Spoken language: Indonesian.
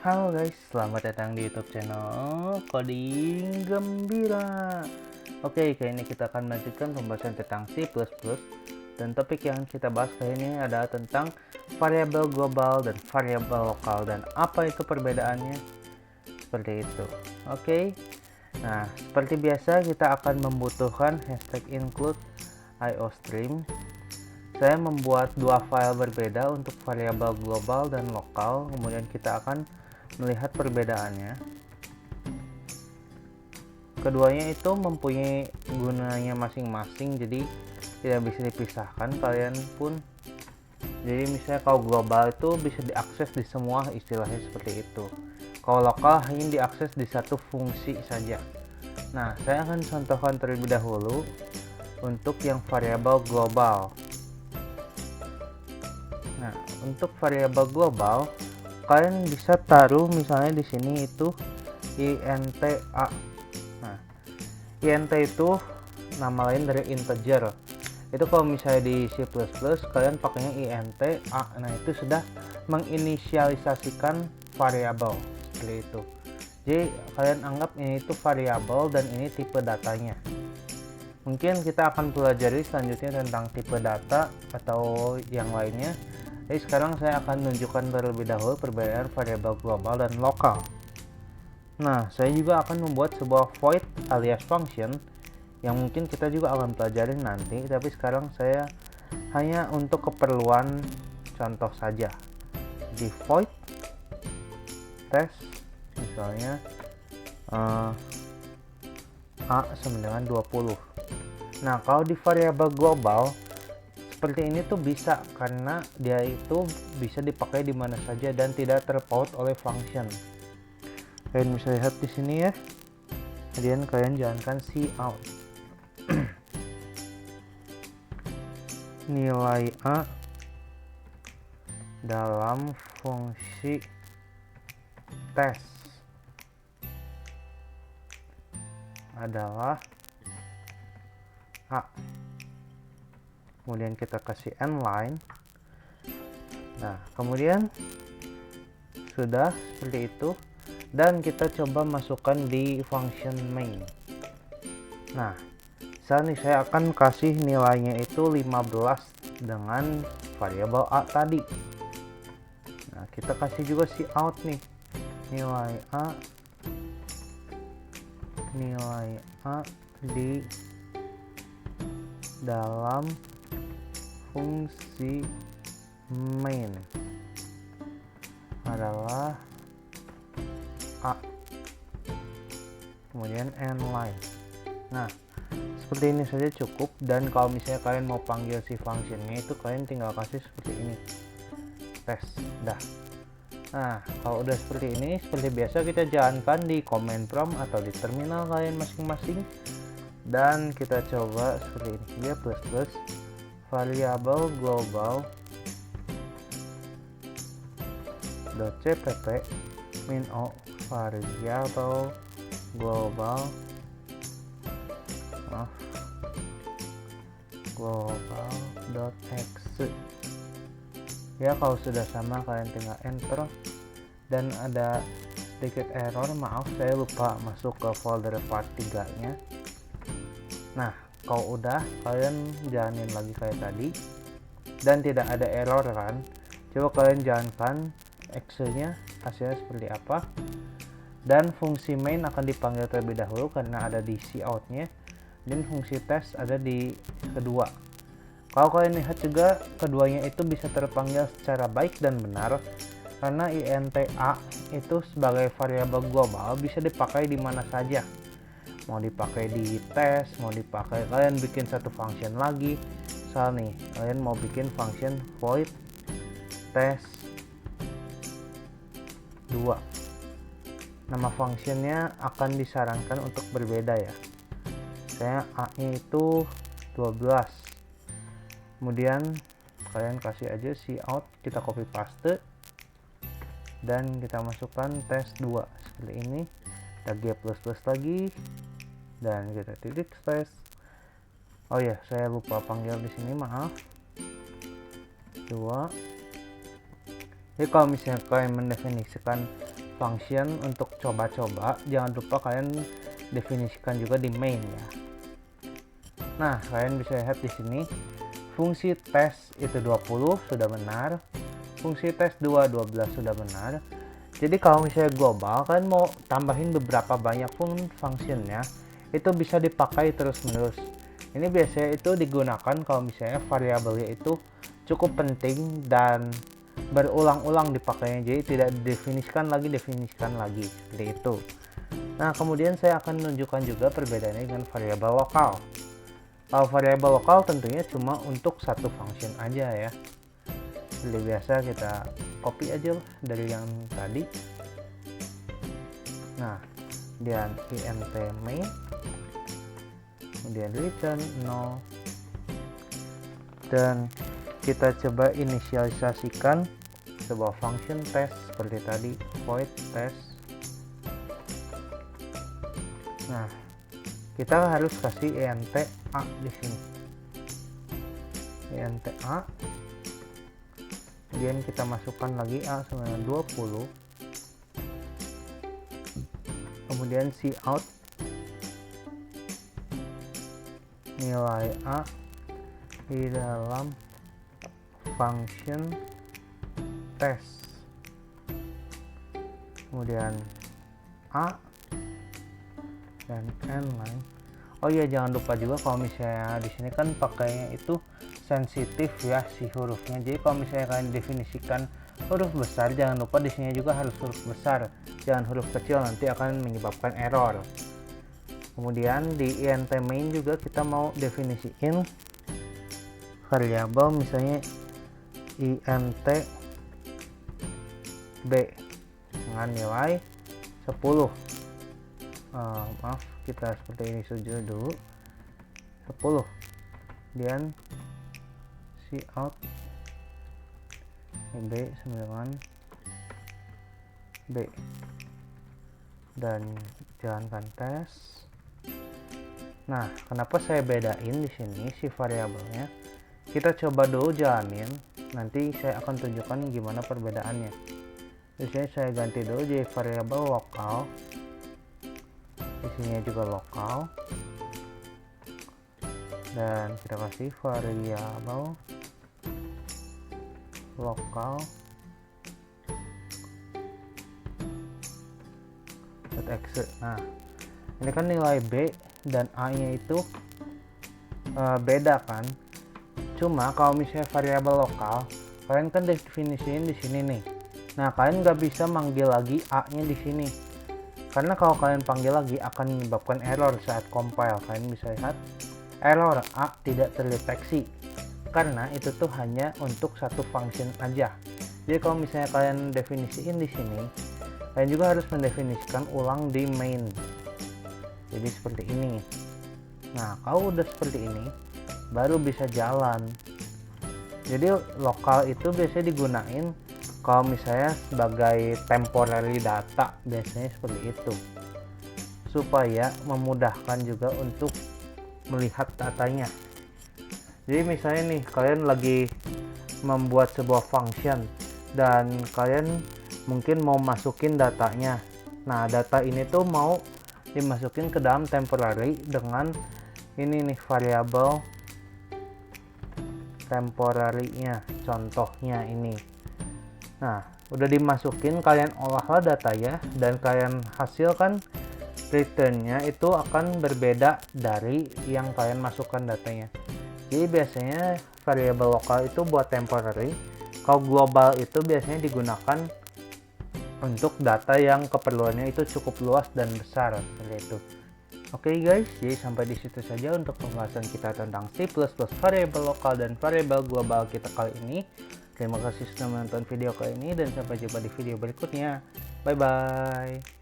Halo guys, selamat datang di YouTube channel Coding Gembira. Oke, kali ini kita akan melanjutkan pembahasan tentang C++. Dan topik yang kita bahas kali ini adalah tentang variabel global dan variabel lokal. Dan apa itu perbedaannya? Seperti itu. Oke, nah seperti biasa kita akan membutuhkan hashtag include iostream. Saya membuat dua file berbeda untuk variabel global dan lokal, kemudian kita akan melihat perbedaannya. Keduanya itu mempunyai gunanya masing-masing, jadi tidak bisa dipisahkan. Kalian pun, jadi misalnya kalau global itu bisa diakses di semua, istilahnya seperti itu. Kalau lokal hanya diakses di satu fungsi saja. Nah, saya akan contohkan terlebih dahulu untuk yang variabel global. Nah, untuk variabel global kalian bisa taruh misalnya di sini itu int a. Nah, int itu nama lain dari integer. Itu kalau misalnya di C++ kalian pakainya int a. Nah, itu sudah menginisialisasikan variabel seperti itu. Jadi kalian anggap ini itu variabel dan ini tipe datanya. Mungkin kita akan pelajari selanjutnya tentang tipe data atau yang lainnya. Jadi sekarang saya akan menunjukkan terlebih dahulu perbedaan variabel global dan lokal. Nah, saya juga akan membuat sebuah void alias function yang mungkin kita juga akan pelajari nanti, tapi sekarang saya hanya untuk keperluan contoh saja. Di void test misalnya a sama dengan 20. Nah, kalau di variabel global seperti ini tuh bisa karena dia itu bisa dipakai di mana saja dan tidak terpaut oleh function. Kalian bisa lihat di sini ya. Kemudian kalian jalankan cout. Nilai a dalam fungsi tes adalah a. Kemudian kita kasih end line. Nah, kemudian sudah seperti itu, dan kita coba masukkan di function main. Nah, misalnya saya akan kasih nilainya itu 15 dengan variabel a tadi. Nah, kita kasih juga cout nih, nilai a di dalam fungsi main adalah a. Kemudian end line. Nah, seperti ini saja cukup, dan kalau misalnya kalian mau panggil si functionnya itu kalian tinggal kasih seperti ini, tes. Dah. Nah, kalau udah seperti ini, seperti biasa kita jalankan di command prompt atau di terminal kalian masing-masing, dan kita coba seperti ini. Dia plus variabel global .cpp min o variabel global global.x. Ya, kalau sudah sama kalian tinggal enter, dan ada sedikit error, maaf saya lupa masuk ke folder part 3 nya. Nah, kalau udah kalian jalanin lagi kayak tadi dan tidak ada error kan, coba kalian jalankan Excel-nya, hasilnya seperti apa. Dan fungsi main akan dipanggil terlebih dahulu karena ada di cout-nya, dan fungsi test ada di kedua. Kalau kalian lihat juga, keduanya itu bisa terpanggil secara baik dan benar karena int a itu sebagai variabel global bisa dipakai di mana saja. Mau dipakai di tes, mau dipakai kalian bikin satu function lagi. Misal nih, kalian mau bikin function void test 2. Nama functionnya akan disarankan untuk berbeda ya. Saya a nya itu 12. Kemudian kalian kasih aja cout, kita copy paste, dan kita masukkan test 2 seperti ini. Kita g++ lagi, dan kita titik tes. Oh ya, saya lupa panggil di sini, maaf. 2. Jadi kalau misalnya kalian mendefinisikan function untuk coba-coba, jangan lupa kalian definisikan juga di main ya. Nah, kalian bisa lihat di sini fungsi test itu 20 sudah benar, fungsi test 2 12 sudah benar. Jadi kalau misalnya global kalian mau tambahin beberapa banyak pun functionnya, itu bisa dipakai terus-menerus. Ini biasanya itu digunakan kalau misalnya variabelnya itu cukup penting dan berulang-ulang dipakainya, jadi tidak definisikan lagi seperti itu. Nah, kemudian saya akan menunjukkan juga perbedaannya dengan variabel lokal. Kalau variabel lokal tentunya cuma untuk satu function aja ya. Seperti biasa kita copy aja lah dari yang tadi. Nah, kemudian int main, kemudian return 0, dan kita coba inisialisasikan sebuah function test seperti tadi, void test. Nah, kita harus kasih int a di sini, int a, kemudian kita masukkan lagi a sama dengan 20, kemudian cout nilai a di dalam function test, kemudian a dan n line. Oh iya, jangan lupa juga kalau misalnya di sini kan pakainya itu sensitif ya si hurufnya. Jadi kalau misalnya kalian definisikan huruf besar, jangan lupa di sini juga harus huruf besar, jangan huruf kecil, nanti akan menyebabkan error. Kemudian di int main juga kita mau definisiin variabel misalnya int b dengan nilai 10. Maaf, kita seperti ini saja dulu, 10. Kemudian cout b 9 b dan jalankan tes. Nah, kenapa saya bedain di sini si variabelnya? Kita coba dulu jalanin, nanti saya akan tunjukkan gimana perbedaannya. Di sini saya ganti dulu jadi variabel lokal. Di sini juga lokal. Dan kita kasih variabel lokal .exe. Nah, ini kan nilai b dan a nya itu beda kan. Cuma kalau misalnya variabel lokal, kalian kan definisiin di sini nih. Nah, kalian nggak bisa manggil lagi a nya di sini, karena kalau kalian panggil lagi akan menyebabkan error saat compile. Kalian bisa lihat error a tidak terdeteksi karena itu tuh hanya untuk satu function aja. Jadi kalau misalnya kalian definisiin di sini, kalian juga harus mendefinisikan ulang di main. Jadi seperti ini. Nah, kalau udah seperti ini baru bisa jalan. Jadi lokal itu biasanya digunain kalau misalnya sebagai temporary data, biasanya seperti itu, supaya memudahkan juga untuk melihat datanya. Jadi misalnya nih, kalian lagi membuat sebuah function dan kalian mungkin mau masukin datanya. Nah, data ini tuh mau dimasukin ke dalam temporary dengan ini nih, variabel temporary-nya, contohnya ini. Nah, udah dimasukin, kalian olahlah datanya dan kalian hasilkan return-nya itu akan berbeda dari yang kalian masukkan datanya. Jadi biasanya variabel lokal itu buat temporary, kalau global itu biasanya digunakan untuk data yang keperluannya itu cukup luas dan besar seperti itu. Oke guys, jadi sampai di situ saja untuk pembahasan kita tentang C++, variabel lokal dan variabel global kita kali ini. Terima kasih sudah menonton video kali ini dan sampai jumpa di video berikutnya. Bye bye.